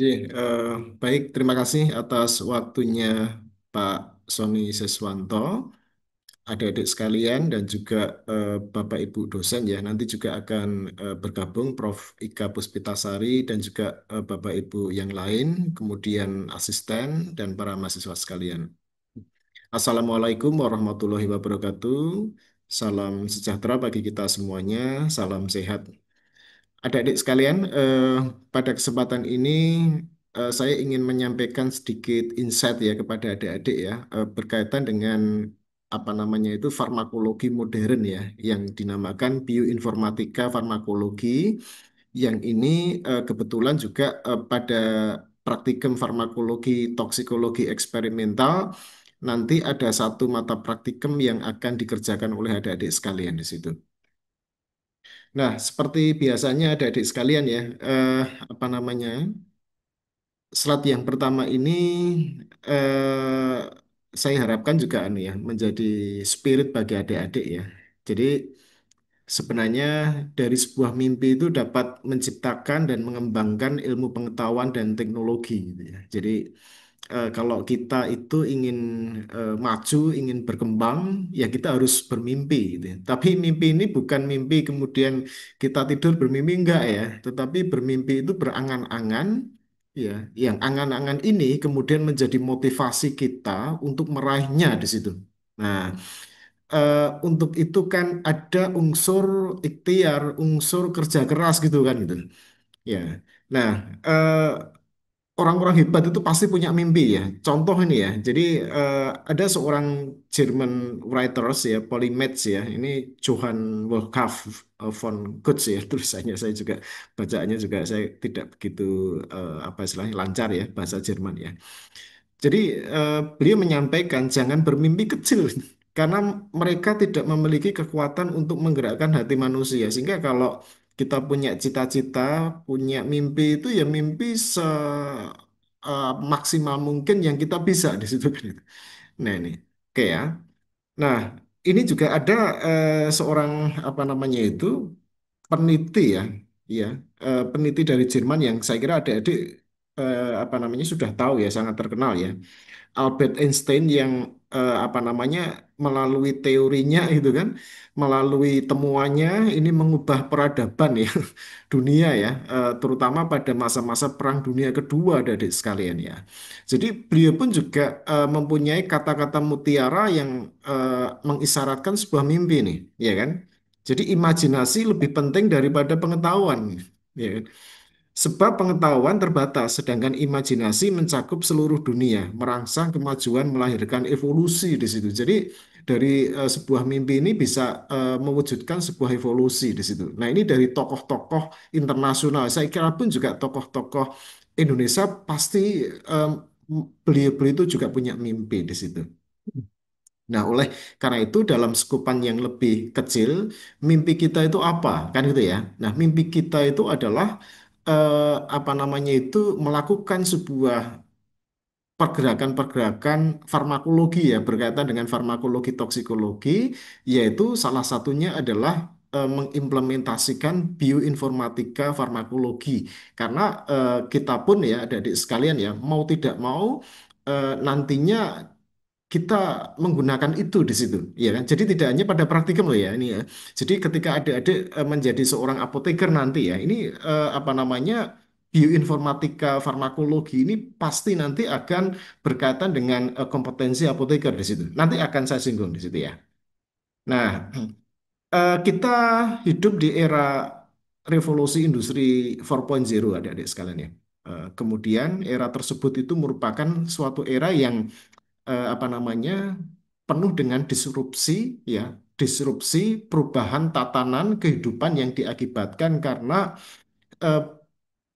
Ji, baik, terima kasih atas waktunya Pak Sony Seswanto, adik-adik sekalian, dan juga Bapak Ibu dosen ya. Nanti juga akan bergabung Prof. Ika Puspitasari dan juga Bapak Ibu yang lain, kemudian asisten dan para mahasiswa sekalian. Assalamualaikum warahmatullahi wabarakatuh. Salam sejahtera bagi kita semuanya, salam sehat. Adik-adik sekalian, pada kesempatan ini saya ingin menyampaikan sedikit insight ya kepada adik-adik ya berkaitan dengan apa namanya itu farmakologi modern ya yang dinamakan bioinformatika farmakologi yang ini kebetulan juga pada praktikum farmakologi toksikologi eksperimental nanti ada satu mata praktikum yang akan dikerjakan oleh adik-adik sekalian di situ. Nah, seperti biasanya adik-adik sekalian ya, apa namanya, slide yang pertama ini eh, saya harapkan juga anu ya, menjadi spirit bagi adik-adik ya. Jadi sebenarnya dari sebuah mimpi itu dapat menciptakan dan mengembangkan ilmu pengetahuan dan teknologi gitu ya. Jadi kalau kita itu ingin maju, ingin berkembang, ya kita harus bermimpi gitu ya. Tapi mimpi ini bukan mimpi kemudian kita tidur bermimpi enggak ya, tetapi bermimpi itu berangan-angan ya, yang angan-angan ini kemudian menjadi motivasi kita untuk meraihnya di situ. Nah, untuk itu kan ada unsur ikhtiar, unsur kerja keras gitu kan gitu. Ya. Nah, orang-orang hebat itu pasti punya mimpi ya. Contoh ini ya. Jadi ada seorang German writers ya, polymaths ya. Ini Johann Wolfgang von Goethe ya tulisannya. Saya juga bacaannya juga saya tidak begitu apa istilahnya lancar ya bahasa Jerman ya. Jadi beliau menyampaikan jangan bermimpi kecil karena mereka tidak memiliki kekuatan untuk menggerakkan hati manusia. Sehingga kalau kita punya cita-cita, punya mimpi itu ya mimpi maksimal mungkin yang kita bisa di situ. Nah ini, oke ya. Nah ini juga ada seorang apa namanya itu peneliti ya, ya peneliti dari Jerman yang saya kira adik-adik apa namanya sudah tahu ya sangat terkenal ya. Albert Einstein yang apa namanya melalui teorinya itu kan, melalui temuannya ini mengubah peradaban ya dunia ya, terutama pada masa-masa Perang Dunia Kedua adik sekalian ya. Jadi beliau pun juga mempunyai kata-kata mutiara yang mengisyaratkan sebuah mimpi nih, ya kan? Jadi imajinasi lebih penting daripada pengetahuan, ya kan? Sebab pengetahuan terbatas, sedangkan imajinasi mencakup seluruh dunia, merangsang kemajuan, melahirkan evolusi di situ. Jadi dari sebuah mimpi ini bisa mewujudkan sebuah evolusi di situ. Nah ini dari tokoh-tokoh internasional. Saya kira pun juga tokoh-tokoh Indonesia pasti beliau-beliau itu juga punya mimpi di situ. Nah, oleh karena itu dalam skupan yang lebih kecil, mimpi kita itu apa? Kan gitu ya. Nah, mimpi kita itu adalah apa namanya itu melakukan sebuah pergerakan-pergerakan farmakologi ya berkaitan dengan farmakologi toksikologi, yaitu salah satunya adalah mengimplementasikan bioinformatika farmakologi. Karena kita pun ya adik-adik sekalian ya mau tidak mau nantinya kita menggunakan itu di situ, ya kan? Jadi tidak hanya pada praktikum loh ya ini ya. Jadi ketika adik-adik menjadi seorang apoteker nanti ya, ini apa namanya bioinformatika farmakologi ini pasti nanti akan berkaitan dengan kompetensi apoteker di situ. Nanti akan saya singgung di situ ya. Nah, kita hidup di era revolusi industri 4.0 adik-adik sekalian ya. Kemudian era tersebut itu merupakan suatu era yang apa namanya penuh dengan disrupsi ya disrupsi perubahan tatanan kehidupan yang diakibatkan karena eh,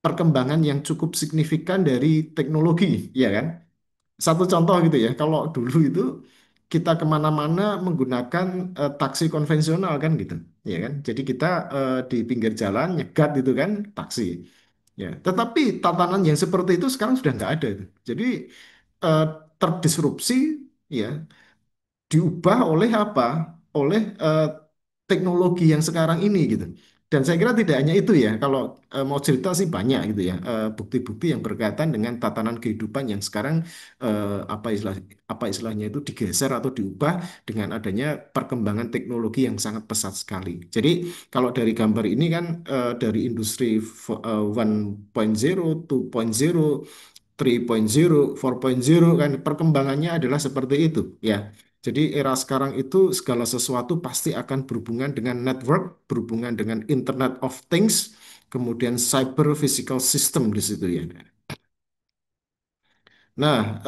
perkembangan yang cukup signifikan dari teknologi ya kan satu contoh gitu ya kalau dulu itu kita kemana-mana menggunakan taksi konvensional kan gitu ya kan jadi kita di pinggir jalan nyegat itu kan taksi ya tetapi tatanan yang seperti itu sekarang sudah nggak ada itu. Jadi eh, terdisrupsi ya diubah oleh apa? Oleh teknologi yang sekarang ini gitu. Dan saya kira tidak hanya itu ya, kalau mau cerita sih banyak gitu ya, bukti-bukti yang berkaitan dengan tatanan kehidupan yang sekarang apa istilahnya itu digeser atau diubah dengan adanya perkembangan teknologi yang sangat pesat sekali. Jadi kalau dari gambar ini kan dari industri 1.0, 2.0, 3.0, 4.0 kan perkembangannya adalah seperti itu ya. Jadi era sekarang itu segala sesuatu pasti akan berhubungan dengan network, berhubungan dengan Internet of Things, kemudian cyber physical system di situ ya. Nah,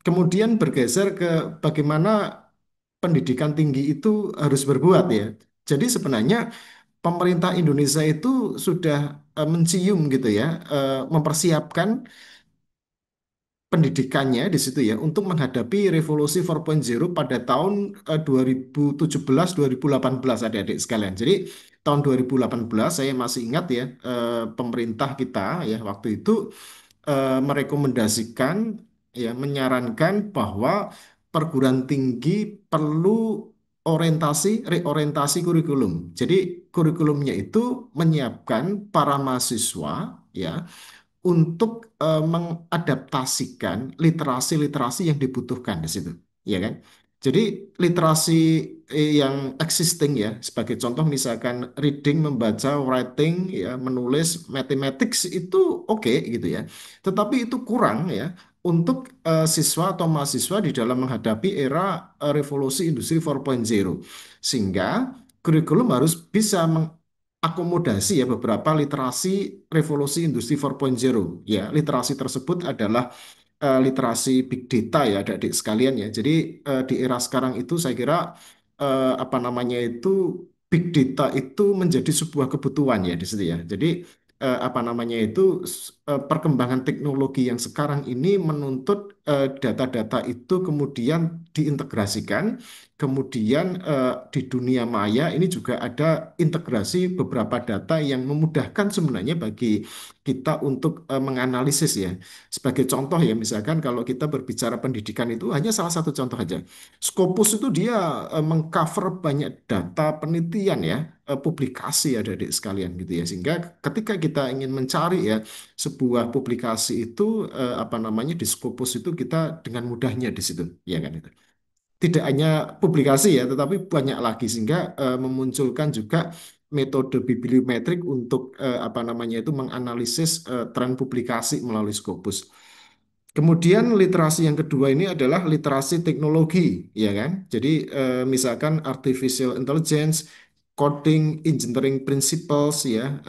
kemudian bergeser ke bagaimana pendidikan tinggi itu harus berbuat ya. Jadi sebenarnya pemerintah Indonesia itu sudah mencium gitu ya, mempersiapkan pendidikannya di situ ya untuk menghadapi revolusi 4.0 pada tahun 2017-2018 adik-adik sekalian. Jadi tahun 2018 saya masih ingat ya, pemerintah kita ya waktu itu merekomendasikan ya menyarankan bahwa perguruan tinggi perlu reorientasi kurikulum. Jadi kurikulumnya itu menyiapkan para mahasiswa ya untuk mengadaptasikan literasi-literasi yang dibutuhkan di situ, ya kan? Jadi literasi yang existing ya, sebagai contoh misalkan reading, membaca, writing, ya, menulis, mathematics itu oke gitu ya. Tetapi itu kurang ya untuk siswa atau mahasiswa di dalam menghadapi era revolusi industri 4.0. Sehingga kurikulum harus bisa akomodasi ya beberapa literasi revolusi industri 4.0 ya. Literasi tersebut adalah literasi big data ya adik-adik sekalian ya. Jadi di era sekarang itu saya kira apa namanya itu big data itu menjadi sebuah kebutuhan ya di situ ya. Jadi apa namanya itu perkembangan teknologi yang sekarang ini menuntut data-data itu kemudian diintegrasikan. Kemudian di dunia maya ini juga ada integrasi beberapa data yang memudahkan sebenarnya bagi kita untuk menganalisis ya. Sebagai contoh ya, misalkan kalau kita berbicara pendidikan itu hanya salah satu contoh aja. Scopus itu dia mengcover banyak data penelitian ya, publikasi ya adik sekalian gitu ya. Sehingga ketika kita ingin mencari ya sebuah publikasi itu apa namanya di Scopus itu kita dengan mudahnya di situ, ya kan itu. Tidak hanya publikasi ya, tetapi banyak lagi sehingga memunculkan juga metode bibliometrik untuk apa namanya itu menganalisis tren publikasi melalui Scopus. Kemudian literasi yang kedua ini adalah literasi teknologi, ya kan? Jadi misalkan artificial intelligence, coding, engineering principles, ya,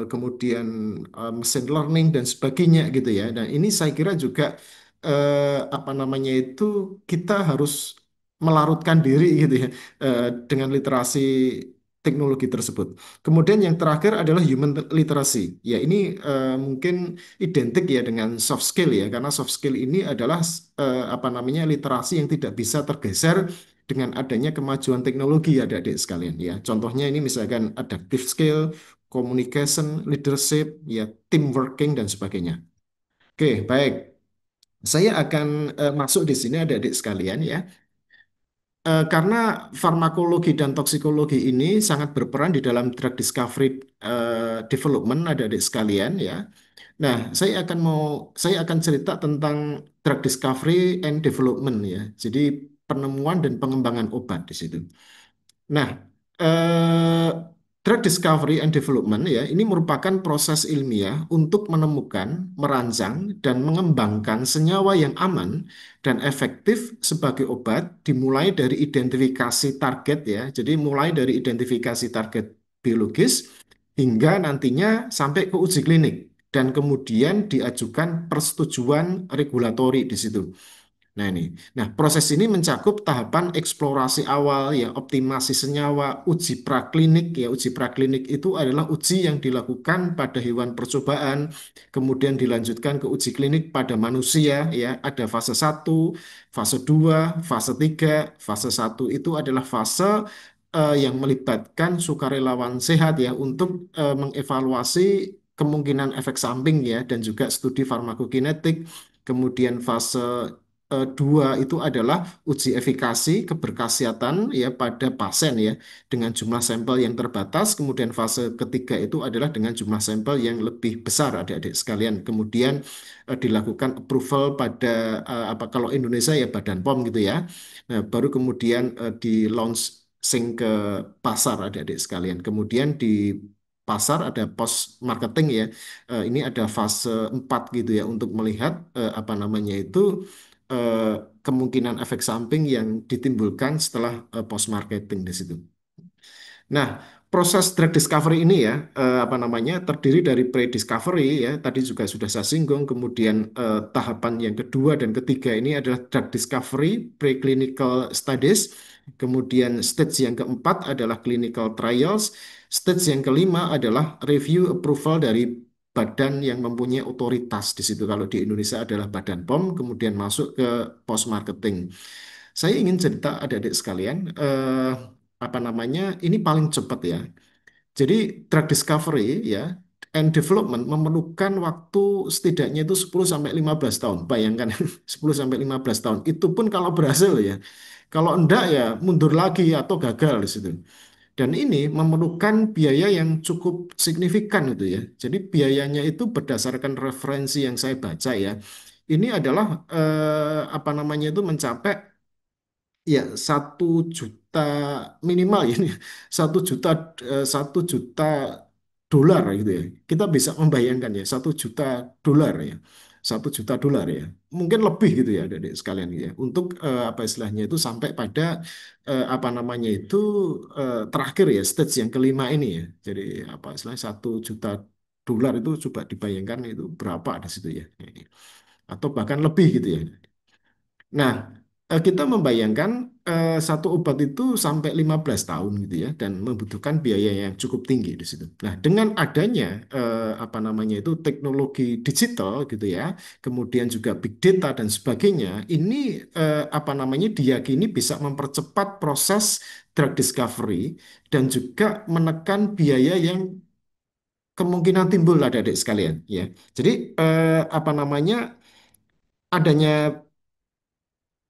kemudian machine learning dan sebagainya gitu ya. Dan ini saya kira juga apa namanya itu kita harus melarutkan diri gitu ya dengan literasi teknologi tersebut. Kemudian yang terakhir adalah human literacy. Ya ini mungkin identik ya dengan soft skill ya, karena soft skill ini adalah apa namanya literasi yang tidak bisa tergeser dengan adanya kemajuan teknologi ya adik-adik sekalian ya. Contohnya ini misalkan adaptive skill, communication, leadership, ya team working dan sebagainya. Oke, baik. Saya akan masuk di sini adik-adik sekalian ya. Karena farmakologi dan toksikologi ini sangat berperan di dalam drug discovery development adik-adik sekalian ya. Nah, saya akan cerita tentang drug discovery and development ya. Jadi penemuan dan pengembangan obat di situ. Nah, eh, drug discovery and development ya, ini merupakan proses ilmiah untuk menemukan, merancang, dan mengembangkan senyawa yang aman dan efektif sebagai obat, dimulai dari identifikasi target ya. Jadi mulai dari identifikasi target biologis hingga nantinya sampai ke uji klinik dan kemudian diajukan persetujuan regulatori di situ. Nah ini, nah proses ini mencakup tahapan eksplorasi awal, ya optimasi senyawa, uji praklinik. Ya uji praklinik itu adalah uji yang dilakukan pada hewan percobaan, kemudian dilanjutkan ke uji klinik pada manusia. Ya ada fase satu, fase 2, fase 3. Fase satu itu adalah fase yang melibatkan sukarelawan sehat ya untuk mengevaluasi kemungkinan efek samping ya dan juga studi farmakokinetik. Kemudian fase dua itu adalah uji efikasi keberkhasiatan ya pada pasien ya dengan jumlah sampel yang terbatas. Kemudian fase ketiga itu adalah dengan jumlah sampel yang lebih besar adik-adik sekalian. Kemudian dilakukan approval pada apa kalau Indonesia ya Badan POM gitu ya. Nah, baru kemudian di launching ke pasar adik-adik sekalian. Kemudian di pasar ada post marketing ya. Ini ada fase 4 gitu ya untuk melihat apa namanya itu eh, kemungkinan efek samping yang ditimbulkan setelah post marketing di situ. Nah, proses drug discovery ini ya, apa namanya, terdiri dari pre-discovery ya, tadi juga sudah saya singgung, kemudian tahapan yang kedua dan ketiga ini adalah drug discovery, preclinical studies, kemudian stage yang keempat adalah clinical trials, stage yang kelima adalah review approval dari badan yang mempunyai otoritas di situ. Kalau di Indonesia adalah Badan POM, kemudian masuk ke post marketing. Saya ingin cerita adik-adik sekalian, apa namanya, ini paling cepat ya. Jadi drug discovery ya and development memerlukan waktu setidaknya itu 10 sampai 15 tahun. Bayangkan 10 sampai 15 tahun. Itu pun kalau berhasil ya. Kalau enggak ya mundur lagi atau gagal di situ. Dan ini memerlukan biaya yang cukup signifikan itu ya. Jadi biayanya itu berdasarkan referensi yang saya baca ya. Ini adalah apa namanya itu mencapai ya 1 juta minimal ini 1 juta 1 juta dolar gitu ya. Kita bisa membayangkan ya 1 juta dolar ya, 1 juta dolar ya. Mungkin lebih gitu ya adik sekalian gitu ya. Untuk apa istilahnya itu sampai pada apa namanya itu terakhir ya stage yang kelima ini ya. Jadi apa istilahnya 1 juta dolar itu coba dibayangkan itu berapa di situ ya. Atau bahkan lebih gitu ya. Nah, kita membayangkan satu obat itu sampai 15 tahun gitu ya dan membutuhkan biaya yang cukup tinggi di situ. Nah, dengan adanya apa namanya itu teknologi digital gitu ya, kemudian juga big data dan sebagainya, ini apa namanya diyakini bisa mempercepat proses drug discovery dan juga menekan biaya yang kemungkinan timbul adik-adik sekalian ya. Jadi apa namanya adanya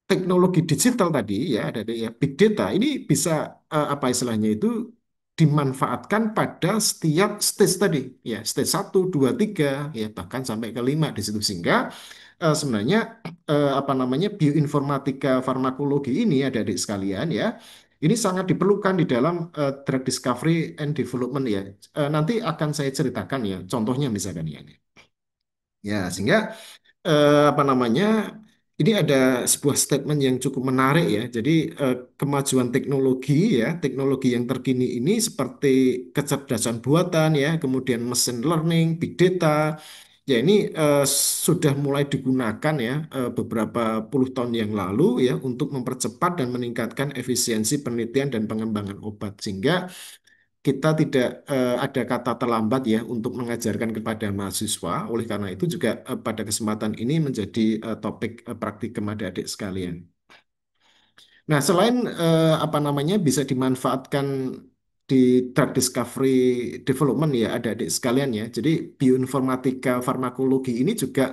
teknologi digital tadi ya ada ya big data ini bisa apa istilahnya itu dimanfaatkan pada setiap stage tadi ya stage 1, 2, 3 ya bahkan sampai ke 5 di situ sehingga sebenarnya apa namanya bioinformatika farmakologi ini ada adik sekalian ya ini sangat diperlukan di dalam drug discovery and development ya. Nanti akan saya ceritakan ya contohnya misalkan ya. Ya, sehingga apa namanya? Ini ada sebuah statement yang cukup menarik ya. Jadi kemajuan teknologi ya, teknologi yang terkini ini seperti kecerdasan buatan ya, kemudian machine learning, big data, ya ini sudah mulai digunakan ya beberapa puluh tahun yang lalu ya untuk mempercepat dan meningkatkan efisiensi penelitian dan pengembangan obat sehingga kita tidak ada kata terlambat ya untuk mengajarkan kepada mahasiswa. Oleh karena itu juga pada kesempatan ini menjadi topik praktikum adik-adik sekalian. Nah, selain apa namanya bisa dimanfaatkan di drug discovery development ya adik-adik sekalian ya. Jadi bioinformatika farmakologi ini juga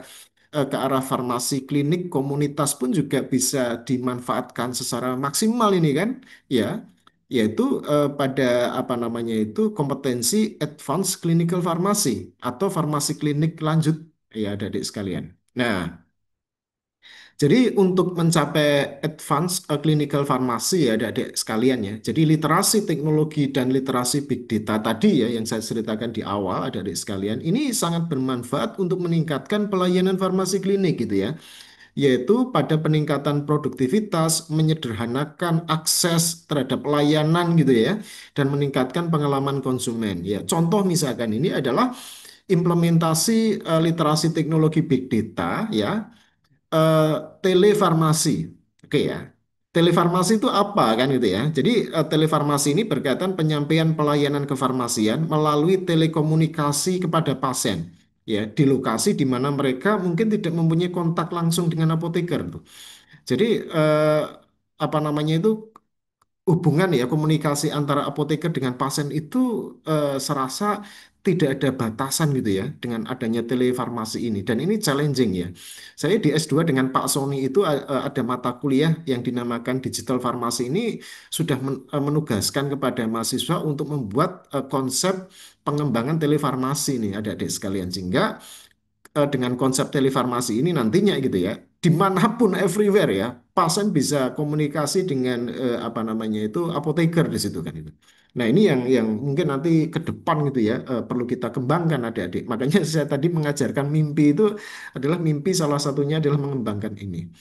ke arah farmasi klinik komunitas pun juga bisa dimanfaatkan secara maksimal ini kan ya yaitu pada apa namanya itu kompetensi advanced clinical pharmacy atau farmasi klinik lanjut ya adik-adik sekalian. Nah, jadi untuk mencapai advance clinical pharmacy ya adik-adik sekalian ya. Jadi literasi teknologi dan literasi big data tadi ya yang saya ceritakan di awal adik-adik sekalian ini sangat bermanfaat untuk meningkatkan pelayanan farmasi klinik gitu ya. Yaitu pada peningkatan produktivitas, menyederhanakan akses terhadap layanan gitu ya dan meningkatkan pengalaman konsumen ya. Contoh misalkan ini adalah implementasi literasi teknologi big data ya eh, telefarmasi. Oke ya. Telefarmasi itu apa kan gitu ya. Jadi telefarmasi ini berkaitan penyampaian pelayanan kefarmasian melalui telekomunikasi kepada pasien ya di lokasi di mana mereka mungkin tidak mempunyai kontak langsung dengan apoteker tuh. Jadi apa namanya itu hubungan ya komunikasi antara apoteker dengan pasien itu serasa tidak ada batasan gitu ya dengan adanya telefarmasi ini dan ini challenging ya. Saya di S2 dengan Pak Sony itu ada mata kuliah yang dinamakan digital farmasi ini sudah menugaskan kepada mahasiswa untuk membuat konsep pengembangan telefarmasi nih adik-adik sekalian sehingga dengan konsep telefarmasi ini nantinya gitu ya, dimanapun everywhere ya, pasien bisa komunikasi dengan apa namanya itu apoteker di situ kan itu. Nah ini yang mungkin nanti ke depan gitu ya perlu kita kembangkan adik-adik. Makanya saya tadi mengajarkan mimpi itu adalah mimpi salah satunya adalah mengembangkan ini.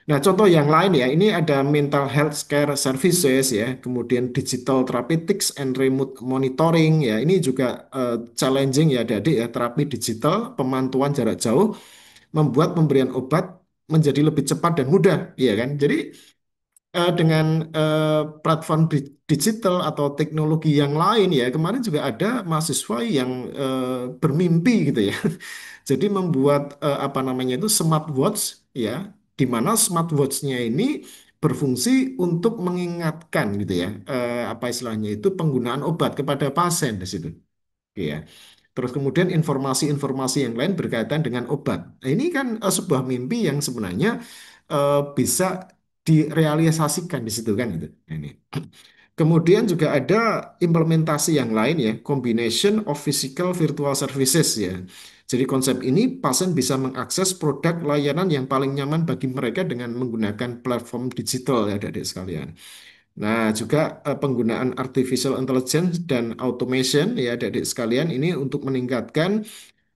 Nah, contoh yang lain ya, ini ada mental health care services ya, kemudian digital therapeutics and remote monitoring ya, ini juga challenging ya adik-adik ya, terapi digital, pemantauan jarak jauh, membuat pemberian obat menjadi lebih cepat dan mudah, ya kan? Jadi dengan platform digital atau teknologi yang lain ya, kemarin juga ada mahasiswa yang bermimpi gitu ya. Jadi membuat apa namanya itu smartwatch ya, di mana smartwatchnya ini berfungsi untuk mengingatkan gitu ya, apa istilahnya itu penggunaan obat kepada pasien di situ. Oke ya. Terus kemudian informasi-informasi yang lain berkaitan dengan obat. Nah, ini kan sebuah mimpi yang sebenarnya bisa direalisasikan di situ kan gitu. Nah, ini. Kemudian juga ada implementasi yang lain ya, combination of physical virtual services ya. Jadi konsep ini pasien bisa mengakses produk layanan yang paling nyaman bagi mereka dengan menggunakan platform digital ya adik-adik sekalian. Nah, juga penggunaan artificial intelligence dan automation ya adik-adik sekalian ini untuk meningkatkan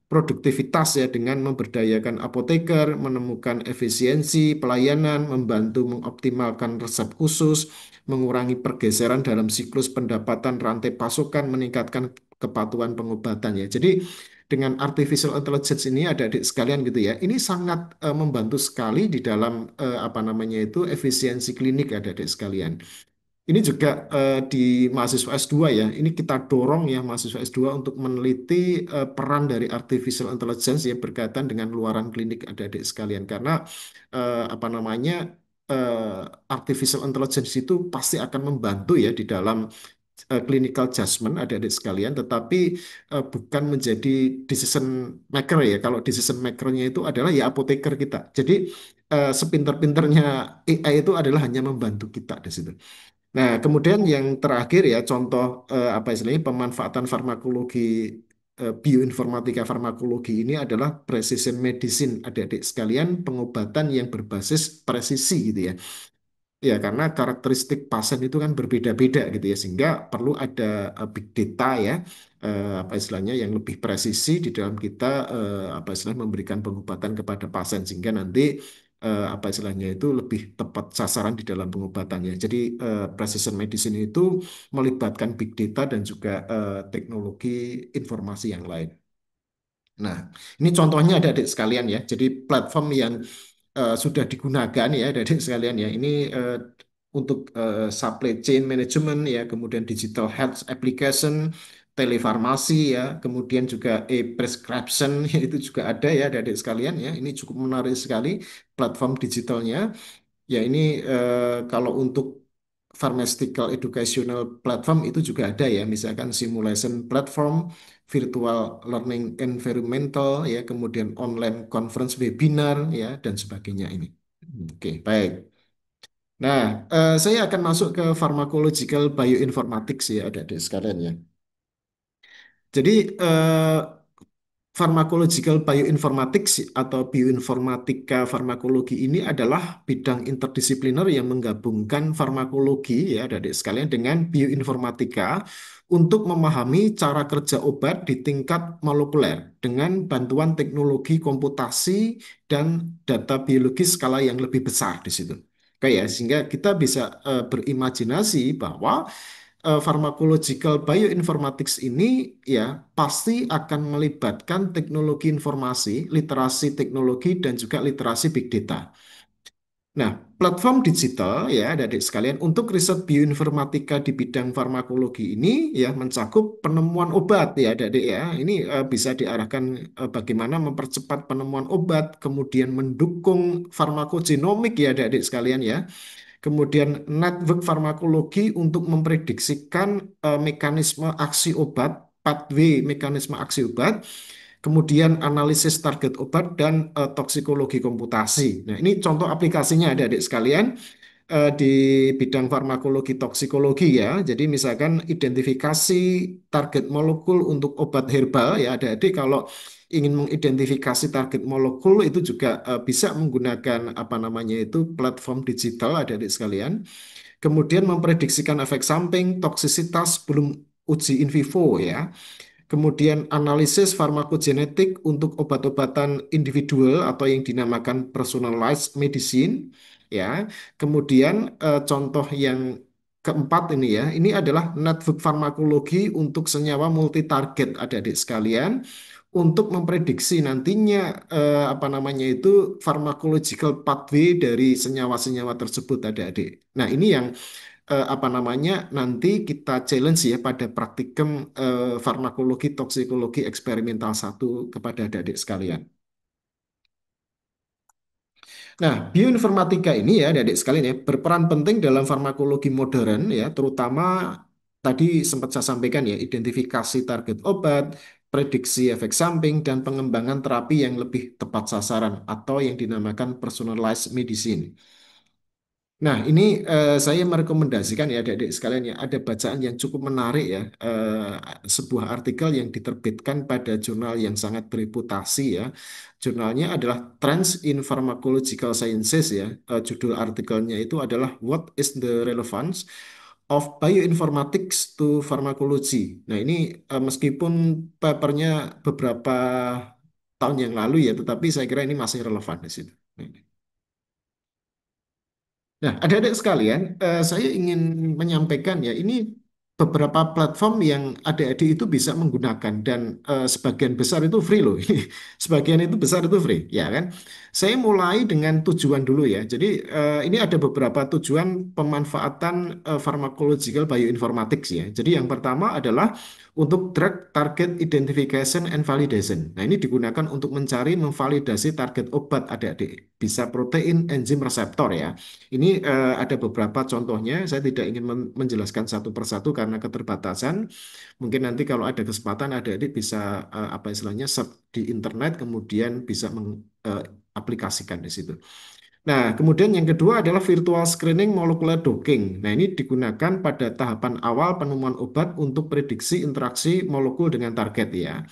produktivitas ya dengan memberdayakan apoteker, menemukan efisiensi pelayanan, membantu mengoptimalkan resep khusus, mengurangi pergeseran dalam siklus pendapatan rantai pasokan, meningkatkan kepatuhan pengobatan ya. Jadi dengan artificial intelligence ini ada adik sekalian gitu ya. Ini sangat membantu sekali di dalam apa namanya itu efisiensi klinik ada adik sekalian. Ini juga di mahasiswa S2 ya, ini kita dorong ya mahasiswa S2 untuk meneliti peran dari artificial intelligence ya berkaitan dengan luaran klinik adik-adik sekalian. Karena apa namanya artificial intelligence itu pasti akan membantu ya di dalam clinical judgment adik-adik sekalian, tetapi bukan menjadi decision maker ya. Kalau decision makernya itu adalah ya apoteker kita. Jadi sepinter-pinternya AI itu adalah hanya membantu kita di situ. Nah, kemudian yang terakhir ya contoh apa istilahnya pemanfaatan farmakologi bioinformatika farmakologi ini adalah precision medicine adik-adik sekalian pengobatan yang berbasis presisi gitu ya. Ya, karena karakteristik pasien itu kan berbeda-beda gitu ya, sehingga perlu ada big data ya, apa istilahnya yang lebih presisi di dalam kita apa istilahnya memberikan pengobatan kepada pasien sehingga nanti apa istilahnya itu lebih tepat sasaran di dalam pengobatannya. Jadi precision medicine itu melibatkan big data dan juga teknologi informasi yang lain. Nah, ini contohnya ada adik sekalian ya. Jadi platform yang sudah digunakan ya dari sekalian ya ini untuk supply chain management ya kemudian digital health application telefarmasi ya kemudian juga e-prescription ya, itu juga ada ya dari sekalian ya ini cukup menarik sekali platform digitalnya ya ini kalau untuk pharmaceutical educational platform itu juga ada ya misalkan simulation platform virtual learning environmental ya kemudian online conference webinar ya dan sebagainya ini. Oke, baik. Nah, saya akan masuk ke pharmacological bioinformatics ya adik-adik sekalian ya. Jadi Pharmacological bioinformatics atau bioinformatika farmakologi ini adalah bidang interdisipliner yang menggabungkan farmakologi ya adik sekalian dengan bioinformatika untuk memahami cara kerja obat di tingkat molekuler dengan bantuan teknologi komputasi dan data biologi skala yang lebih besar di situ. Oke ya, sehingga kita bisa berimajinasi bahwa pharmacological bioinformatics ini ya pasti akan melibatkan teknologi informasi, literasi teknologi dan juga literasi big data. Nah, platform digital ya adik-adik sekalian untuk riset bioinformatika di bidang farmakologi ini ya mencakup penemuan obat ya adik-adik ya. Ini bisa diarahkan bagaimana mempercepat penemuan obat, kemudian mendukung farmakogenomik ya adik-adik sekalian ya. Kemudian network farmakologi untuk memprediksikan mekanisme aksi obat pathway mekanisme aksi obat, kemudian analisis target obat dan toksikologi komputasi. Nah, ini contoh aplikasinya adik-adik sekalian di bidang farmakologi toksikologi ya. Jadi misalkan identifikasi target molekul untuk obat herbal ya adik-adik kalau ingin mengidentifikasi target molekul itu juga bisa menggunakan apa namanya itu platform digital adik-adik sekalian. Kemudian memprediksikan efek samping, toksisitas belum uji in vivo ya. Kemudian analisis farmakogenetik untuk obat-obatan individual atau yang dinamakan personalized medicine ya. Kemudian contoh yang keempat ini ya, ini adalah network farmakologi untuk senyawa multi-target adik-adik sekalian untuk memprediksi nantinya apa namanya itu pharmacological pathway dari senyawa-senyawa tersebut adik-adik. Nah, ini yang apa namanya nanti kita challenge ya pada praktikum farmakologi toksikologi eksperimental satu kepada adik-adik sekalian. Nah, bioinformatika ini ya adik-adik sekalian ya berperan penting dalam farmakologi modern ya, terutama tadi sempat saya sampaikan ya identifikasi target obat, prediksi efek samping dan pengembangan terapi yang lebih tepat sasaran atau yang dinamakan personalized medicine. Nah, ini saya merekomendasikan ya adik-adik sekalian ya, ada bacaan yang cukup menarik ya, sebuah artikel yang diterbitkan pada jurnal yang sangat bereputasi ya. Jurnalnya adalah Trends in Pharmacological Sciences ya. Judul artikelnya itu adalah What is the Relevance of Bioinformatics to Pharmacology. Nah, ini meskipun papernya beberapa tahun yang lalu ya, tetapi saya kira ini masih relevan di situ. Nah, nah, adik-adik sekalian, saya ingin menyampaikan ya, ini beberapa platform yang adik-adik itu bisa menggunakan dan sebagian besar itu free loh. Sebagian itu besar itu free, ya kan? Saya mulai dengan tujuan dulu ya. Jadi ini ada beberapa tujuan pemanfaatan pharmacological bioinformatics ya. Jadi yang pertama adalah untuk drug target identification and validation. Nah, ini digunakan untuk mencari memvalidasi target obat adik-adik. Bisa protein, enzim, reseptor ya. Ini ada beberapa contohnya, saya tidak ingin menjelaskan satu persatu karena keterbatasan. Mungkin nanti kalau ada kesempatan adik-adik bisa apa istilahnya search di internet kemudian bisa mengaplikasikan di situ. Nah, kemudian yang kedua adalah virtual screening molecular docking. Nah, ini digunakan pada tahapan awal penemuan obat untuk prediksi interaksi molekul dengan target ya.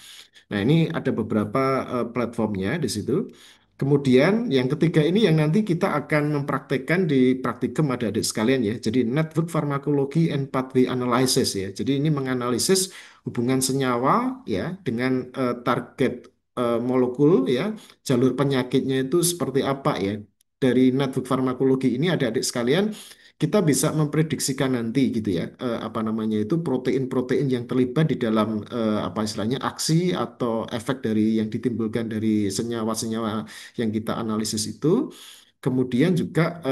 Nah, ini ada beberapa platformnya di situ. Kemudian yang ketiga ini yang nanti kita akan mempraktekkan di praktikum adik-adik sekalian ya. Jadi network pharmacology and pathway analysis ya. Jadi ini menganalisis hubungan senyawa ya dengan target molekul ya, jalur penyakitnya itu seperti apa ya. Dari network farmakologi ini adik-adik sekalian kita bisa memprediksikan nanti gitu ya apa namanya itu protein-protein yang terlibat di dalam apa istilahnya aksi atau efek dari yang ditimbulkan dari senyawa-senyawa yang kita analisis itu. Kemudian juga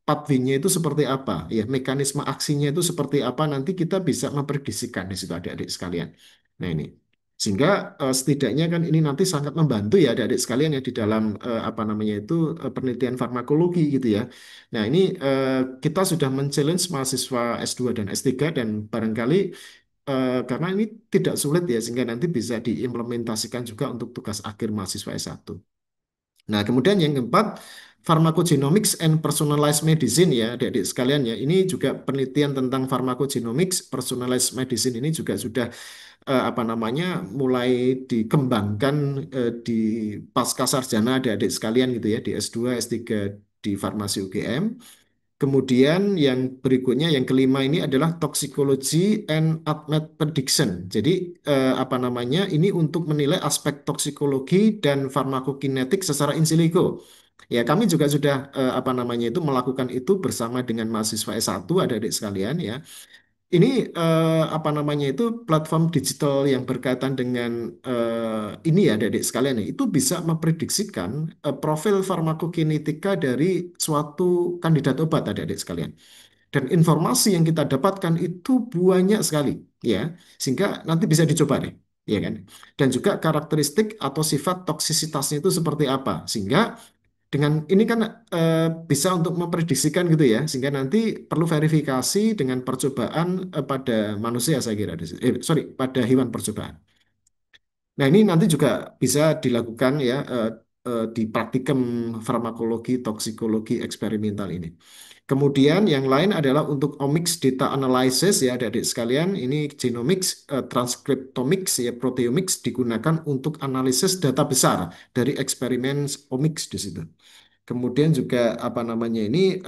pathway-nya itu seperti apa ya, mekanisme aksinya itu seperti apa nanti kita bisa memprediksikan di situ adik-adik sekalian. Nah, ini sehingga setidaknya kan ini nanti sangat membantu ya adik-adik sekalian ya di dalam apa namanya itu penelitian farmakologi gitu ya. Nah, ini kita sudah men-challenge mahasiswa S2 dan S3 dan barangkali karena ini tidak sulit ya sehingga nanti bisa diimplementasikan juga untuk tugas akhir mahasiswa S1. Nah, kemudian yang keempat, pharmacogenomics and personalized medicine ya, adik-adik sekalian ya. Ini juga penelitian tentang pharmacogenomics, personalized medicine ini juga sudah apa namanya mulai dikembangkan di pasca sarjana adik-adik sekalian gitu ya, di S2, S3 di Farmasi UGM. Kemudian yang berikutnya, yang kelima ini adalah toxicology and ADMET prediction. Jadi apa namanya? Ini untuk menilai aspek toksikologi dan farmakokinetik secara in silico. Ya, kami juga sudah apa namanya itu melakukan itu bersama dengan mahasiswa S1 adik-adik sekalian ya. Ini apa namanya itu platform digital yang berkaitan dengan ini ya adik-adik sekalian ya, itu bisa memprediksikan profil farmakokinetika dari suatu kandidat obat adik-adik sekalian. Dan informasi yang kita dapatkan itu banyak sekali ya, sehingga nanti bisa dicoba deh, ya kan? Dan juga karakteristik atau sifat toksisitasnya itu seperti apa, sehingga dengan ini kan bisa untuk memprediksikan gitu ya, sehingga nanti perlu verifikasi dengan percobaan pada manusia saya kira. Sorry, pada hewan percobaan. Nah, ini nanti juga bisa dilakukan ya di praktikum farmakologi, toksikologi eksperimental ini. Kemudian yang lain adalah untuk omics data analysis ya adik-adik sekalian, ini genomics, transcriptomics ya proteomics digunakan untuk analisis data besar dari eksperimen omics di situ. Kemudian juga apa namanya ini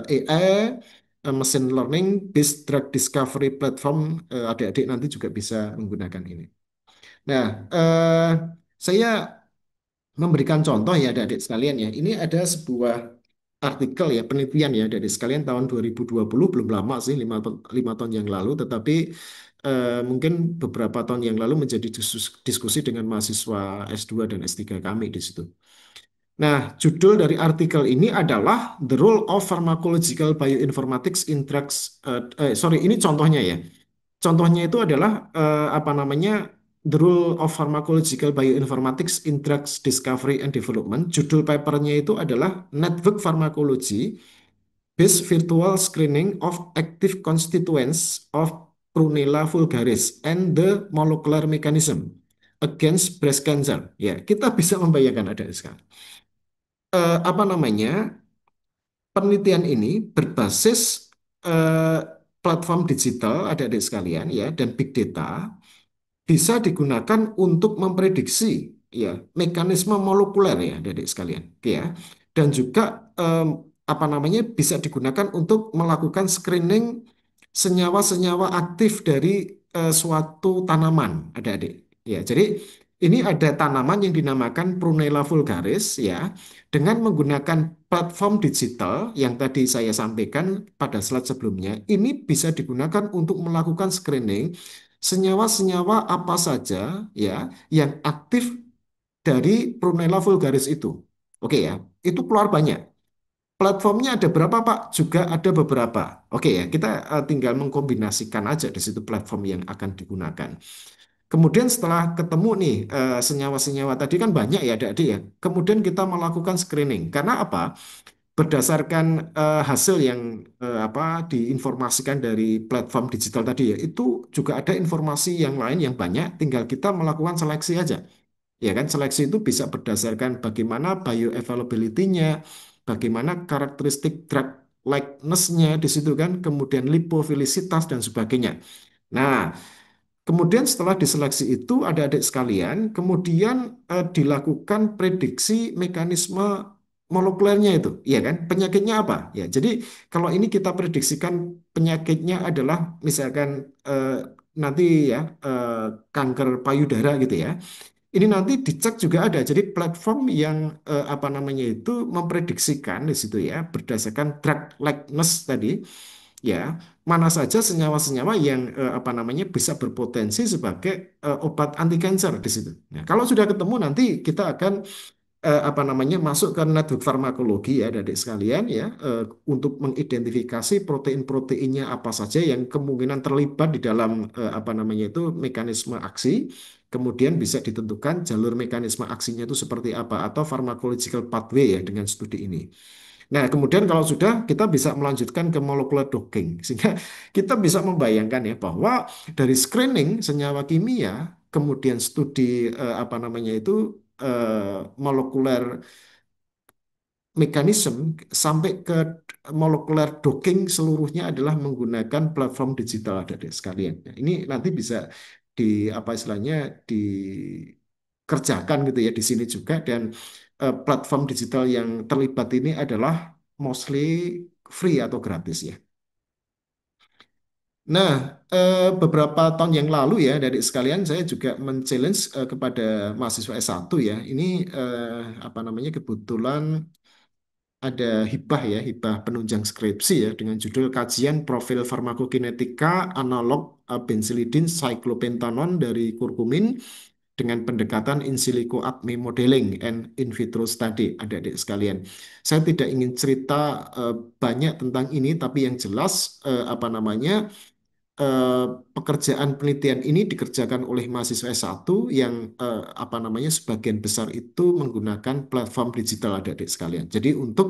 AI, machine learning based drug discovery platform, adik-adik nanti juga bisa menggunakan ini. Nah, saya memberikan contoh ya adik-adik sekalian ya. Ini ada sebuah artikel ya, penelitian ya dari sekalian tahun 2020, belum lama sih, 5 tahun yang lalu, tetapi mungkin beberapa tahun yang lalu menjadi diskusi dengan mahasiswa S2 dan S3 kami di situ. Nah, judul dari artikel ini adalah The Role of Pharmacological Bioinformatics in Drugs. Sorry, ini contohnya ya. Contohnya itu adalah apa namanya The Role of Pharmacological Bioinformatics in Drugs Discovery and Development. Judul papernya itu adalah Network Pharmacology Based Virtual Screening of Active Constituents of Prunella vulgaris and the Molecular Mechanism Against Breast Cancer. Ya, kita bisa membayangkan ada sekarang. Apa namanya? Penelitian ini berbasis eh, platform digital adik-adik sekalian ya dan big data bisa digunakan untuk memprediksi ya mekanisme molekuler ya adik-adik sekalian ya dan juga apa namanya bisa digunakan untuk melakukan screening senyawa-senyawa aktif dari suatu tanaman adik-adik ya jadi ini ada tanaman yang dinamakan Prunella vulgaris ya dengan menggunakan platform digital yang tadi saya sampaikan pada slide sebelumnya ini bisa digunakan untuk melakukan screening senyawa-senyawa apa saja ya yang aktif dari Prunella vulgaris itu. Oke ya, itu keluar banyak. Platformnya ada berapa Pak? Juga ada beberapa. Oke ya, kita tinggal mengkombinasikan aja di situ platform yang akan digunakan. Kemudian setelah ketemu nih senyawa-senyawa tadi kan banyak ya adik-adik ya. Kemudian kita melakukan screening. Karena apa? Berdasarkan hasil yang apa diinformasikan dari platform digital tadi ya, itu juga ada informasi yang lain yang banyak, tinggal kita melakukan seleksi aja. Ya kan, seleksi itu bisa berdasarkan bagaimana bioavailability-nya, bagaimana karakteristik drug likeness-nya di situ kan, kemudian lipofilisitas dan sebagainya. Nah, kemudian setelah diseleksi itu ada adik sekalian, kemudian dilakukan prediksi mekanisme molekulernya itu, ya kan? Penyakitnya apa? Ya, jadi kalau ini kita prediksikan penyakitnya adalah misalkan eh, nanti ya kanker payudara gitu ya. Ini nanti dicek juga ada. Jadi platform yang apa namanya itu memprediksikan di situ ya berdasarkan drug likeness tadi ya mana saja senyawa-senyawa yang apa namanya bisa berpotensi sebagai obat anti kanker di situ. Nah, kalau sudah ketemu nanti kita akan apa namanya masuk ke network farmakologi ya adik sekalian ya untuk mengidentifikasi protein-proteinnya apa saja yang kemungkinan terlibat di dalam apa namanya itu mekanisme aksi. Kemudian bisa ditentukan jalur mekanisme aksinya itu seperti apa atau pharmacological pathway ya dengan studi ini. Nah, kemudian kalau sudah kita bisa melanjutkan ke molecular docking sehingga kita bisa membayangkan ya bahwa dari screening senyawa kimia kemudian studi apa namanya itu molekuler mekanisme sampai ke molekuler docking seluruhnya adalah menggunakan platform digital adik-adik sekalian. Nah, ini nanti bisa di apa istilahnya dikerjakan gitu ya di sini juga dan platform digital yang terlibat ini adalah mostly free atau gratis ya. Nah, beberapa tahun yang lalu ya dari sekalian saya juga men-challenge kepada mahasiswa S1 ya. Ini apa namanya kebetulan ada hibah ya, hibah penunjang skripsi ya dengan judul Kajian Profil Farmakokinetika Analog Benzilidin Cyclopentanon dari Kurkumin dengan pendekatan in silico ADME modeling and in vitro study, adik-adik sekalian. Saya tidak ingin cerita banyak tentang ini, tapi yang jelas apa namanya eh, pekerjaan penelitian ini dikerjakan oleh mahasiswa S1 yang apa namanya sebagian besar itu menggunakan platform digital adik-adik sekalian. Jadi untuk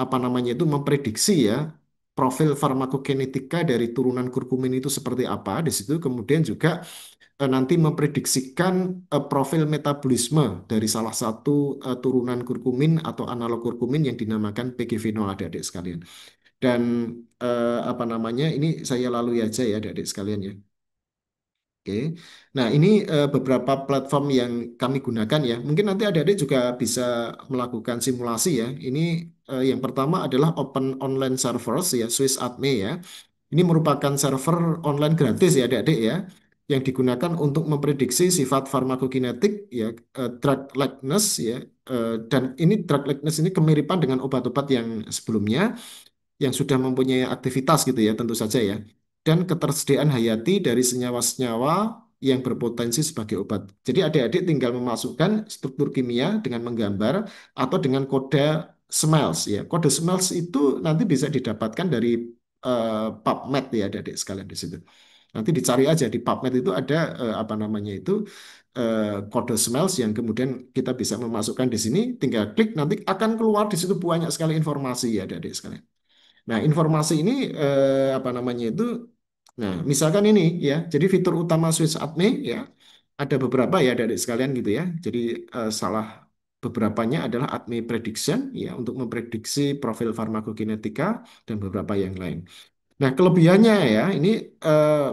apa namanya itu memprediksi ya profil farmakokinetika dari turunan kurkumin itu seperti apa di situ kemudian juga nanti memprediksikan profil metabolisme dari salah satu turunan kurkumin atau analog kurkumin yang dinamakan PGV0 adik-adik sekalian. Dan apa namanya ini saya lalui aja ya adik-adik sekalian ya. Oke. Nah, ini beberapa platform yang kami gunakan ya. Mungkin nanti adik-adik juga bisa melakukan simulasi ya. Ini yang pertama adalah Open Online Servers ya, Swiss Atme ya. Ini merupakan server online gratis ya adik-adik ya, yang digunakan untuk memprediksi sifat farmakokinetik ya, drug likeness ya, dan ini drug likeness ini kemiripan dengan obat-obat yang sebelumnya yang sudah mempunyai aktivitas gitu ya tentu saja ya dan ketersediaan hayati dari senyawa-senyawa yang berpotensi sebagai obat. Jadi adik-adik tinggal memasukkan struktur kimia dengan menggambar atau dengan kode SMELS ya. Kode SMELS itu nanti bisa didapatkan dari PubMed ya adik-adik sekalian di situ. Nanti dicari aja di PubMed itu ada apa namanya itu kode SMELS yang kemudian kita bisa memasukkan di sini, tinggal klik nanti akan keluar di situ banyak sekali informasi ya adik-adik sekalian. Nah, informasi ini apa namanya itu? Nah, misalkan ini ya. Jadi fitur utama Swiss Adme ya ada beberapa ya dari sekalian gitu ya. Jadi salah beberapanya adalah Adme Prediction ya untuk memprediksi profil farmakokinetika dan beberapa yang lain. Nah, kelebihannya ya, ini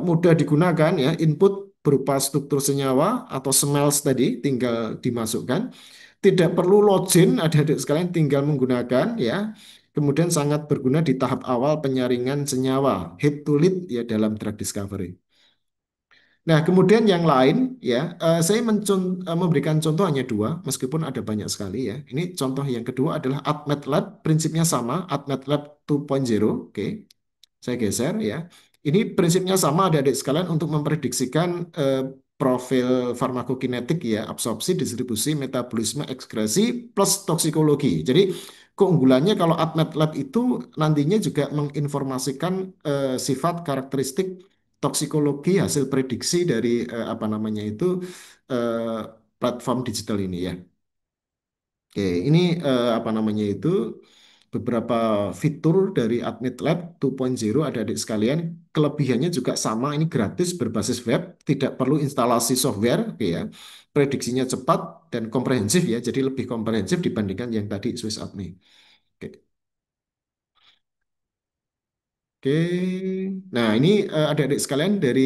mudah digunakan ya, input berupa struktur senyawa atau smells tadi tinggal dimasukkan. Tidak perlu login, adik-adik sekalian tinggal menggunakan ya. Kemudian sangat berguna di tahap awal penyaringan senyawa, head to lead ya dalam drug discovery. Nah, kemudian yang lain ya, saya memberikan contoh hanya dua, meskipun ada banyak sekali ya. Ini contoh yang kedua adalah AdMedLab, prinsipnya sama, AdMedLab 2.0, oke. Saya geser ya. Ini prinsipnya sama adik-adik sekalian untuk memprediksikan profil farmakokinetik ya, absorpsi, distribusi, metabolisme, ekskresi plus toksikologi. Jadi keunggulannya kalau AdMedLab itu nantinya juga menginformasikan sifat karakteristik toksikologi hasil prediksi dari apa namanya itu eh, platform digital ini ya. Oke, ini apa namanya itu beberapa fitur dari Admit Lab 2.0 ada adik sekalian. Kelebihannya juga sama, ini gratis berbasis web, tidak perlu instalasi software, oke ya. Prediksinya cepat dan komprehensif ya, jadi lebih komprehensif dibandingkan yang tadi Swiss Admi. Oke. Oke, nah ini adik-adik sekalian dari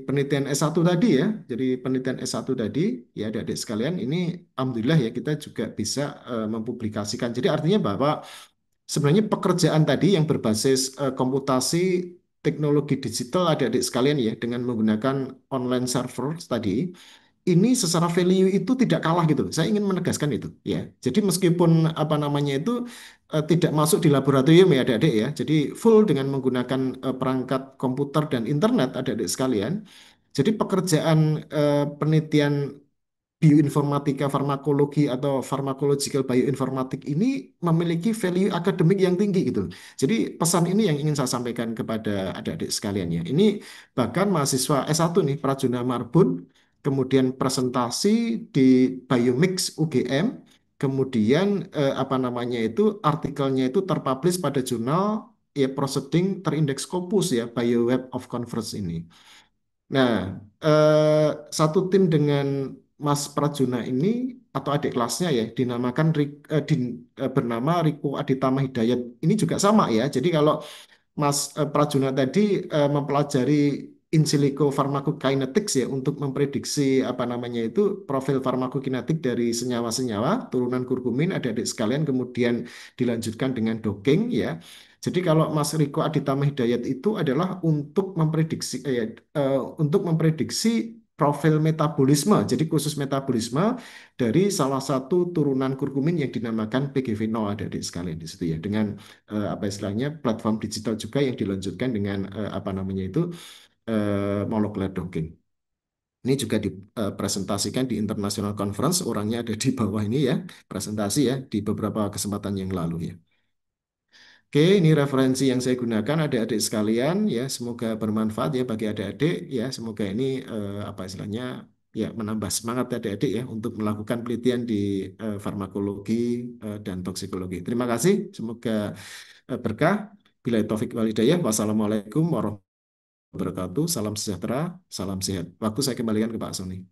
penelitian S1 tadi ya, jadi penelitian S1 tadi ya adik-adik sekalian ini alhamdulillah ya kita juga bisa mempublikasikan. Jadi artinya bahwa sebenarnya pekerjaan tadi yang berbasis komputasi teknologi digital adik-adik sekalian ya dengan menggunakan online server tadi ini secara value itu tidak kalah gitu. Saya ingin menegaskan itu ya. Jadi meskipun apa namanya itu tidak masuk di laboratorium ya adik-adik ya. Jadi full dengan menggunakan perangkat komputer dan internet adik-adik sekalian. Jadi pekerjaan penelitian bioinformatika farmakologi atau pharmacological bioinformatik ini memiliki value akademik yang tinggi gitu. Jadi pesan ini yang ingin saya sampaikan kepada adik-adik sekalian ya. Ini bahkan mahasiswa S1 nih Prajuna Marbun kemudian presentasi di Biomix UGM, kemudian apa namanya itu artikelnya itu terpublish pada jurnal ya Proceeding terindeks Scopus ya BioWeb of Conference ini. Nah, satu tim dengan Mas Prajuna ini atau adik kelasnya ya dinamakan bernama Riko Aditama Hidayat. Ini juga sama ya. Jadi kalau Mas Prajuna tadi mempelajari in silico pharmacokinetics ya untuk memprediksi apa namanya itu profil farmakokinetik dari senyawa-senyawa turunan kurkumin adik-adik sekalian kemudian dilanjutkan dengan docking ya. Jadi kalau Mas Riko Aditama Hidayat itu adalah untuk memprediksi profil metabolisme. Jadi khusus metabolisme dari salah satu turunan kurkumin yang dinamakan PGV0 adik-adik sekalian di situ ya dengan apa istilahnya platform digital juga yang dilanjutkan dengan apa namanya itu molecular docking. Ini juga dipresentasikan di International Conference, orangnya ada di bawah ini ya, presentasi ya di beberapa kesempatan yang lalu ya. Oke, ini referensi yang saya gunakan adik-adik sekalian ya, semoga bermanfaat ya bagi adik-adik ya, semoga ini apa istilahnya ya menambah semangat adik-adik ya untuk melakukan penelitian di farmakologi dan toksikologi. Terima kasih, semoga berkah. Bila taufik walhidayah, wassalamualaikum warahmatullahi wabarakatuh. Salam sejahtera, salam sehat. Waktu saya kembalikan ke Pak Sony.